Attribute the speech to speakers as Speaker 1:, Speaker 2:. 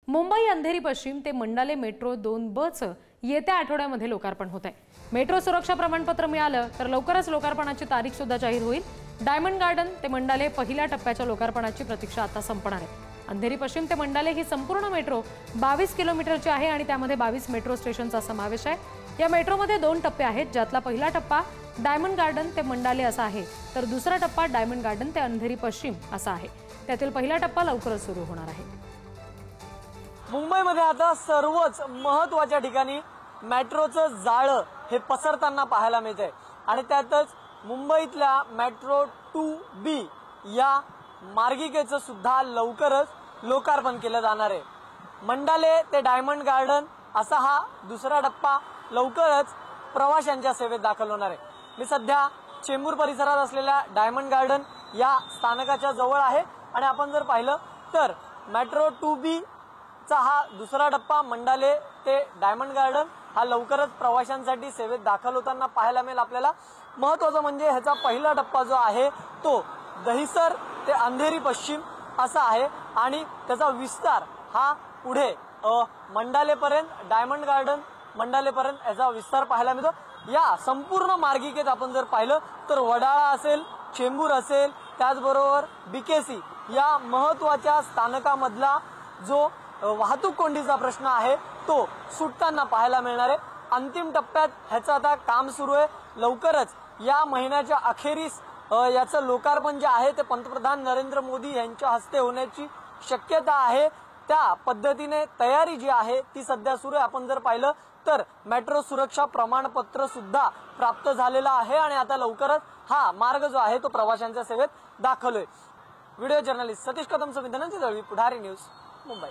Speaker 1: मुंबई अंधेरी पश्चिम ते Mandale metro 2B येत्या आठवड्यामध्ये लोकार्पण होत आहे। मेट्रो सुरक्षा प्रमाणपत्र मिळालं तर लवकरच लोकार्पणाची तारीख सुद्धा जाहीर होईल। डायमंड गार्डन ते मंडाले पहिल्या टप्प्याच्या लोकार्पणाची प्रतीक्षा आता संपणार आहे। अंधेरी पश्चिम ते मंडाले ही संपूर्ण मेट्रो 22 किलोमीटरची आहे आणि त्यामध्ये 22 मेट्रो स्टेशनचा समावेश आहे। या मेट्रोमध्ये 2 टप्पे आहेत, ज्यातला पहिला टप्पा डायमंड गार्डन ते मंडाले असा आहे, तर दुसरा टप्पा डायमंड गार्डन ते अंधेरी पश्चिम असा आहे। त्यातील पहिला टप्पा लवकरच सुरू होणार आहे।
Speaker 2: मुंबईमध्ये आता सर्वच महत्त्वाच्या ठिकाणी मेट्रोचं जाळं हे पसरताना पाहायला मिळते आणि त्यातच मुंबईतल्या मेट्रो 2B या मार्गिकेचं सुद्धा लवकरच लोकार्पण केलं जाणार आहे। मंडाले ते डायमंड गार्डन असा हा दुसरा टप्पा लवकरच प्रवाशांच्या सेवेत दाखल होणार आहे। मी सध्या चेंबूर परिसरात असलेल्या डायमंड गार्डन या स्थानकाच्या जवळ आहे आणि आपण जर पाहिलं तर मेट्रो 2B चा हा दुसरा टप्पा मंडाले ते डायमंड गार्डन हा लवकरच प्रवाशांसाठी सेवेत दाखल होताना पाहायला मिळेल आपल्याला। महत्त्वाचं म्हणजे ह्याचा पहिला टप्पा जो आहे तो दहिसर ते अंधेरी पश्चिम असा आहे आणि त्याचा विस्तार हा पुढे मंडालेपर्यंत डायमंड गार्डन मंडालेपर्यंत याचा विस्तार पाहायला मिळतो। या संपूर्ण मार्गिकेत आपण जर पाहिलं तर वडाळा असेल, चेंबूर असेल, त्याचबरोबर BKC या महत्त्वाच्या स्थानकामधला जो वाहतूक कोंडीचा प्रश्न आहे तो सुटताना पाहायला मिळणार आहे। अंतिम टप्प्यात ह्याचं आता काम सुरू आहे। लवकरच या महिन्याच्या अखेरीस याचं लोकार्पण जे आहे ते पंतप्रधान नरेंद्र मोदी यांच्या हस्ते होण्याची शक्यता आहे। त्या पद्धतीने तयारी जी आहे ती सध्या सुरू आहे। आपण जर पाहिलं तर मेट्रो सुरक्षा प्रमाणपत्र सुद्धा प्राप्त झालेलं आहे आणि आता लवकरच हा मार्ग जो आहे तो प्रवाशांच्या सेवेत दाखल होईल। व्हिडिओ जर्नलिस्ट सतीश कदम, धनंजय दळवी, पुढारी न्यूज, मुंबई।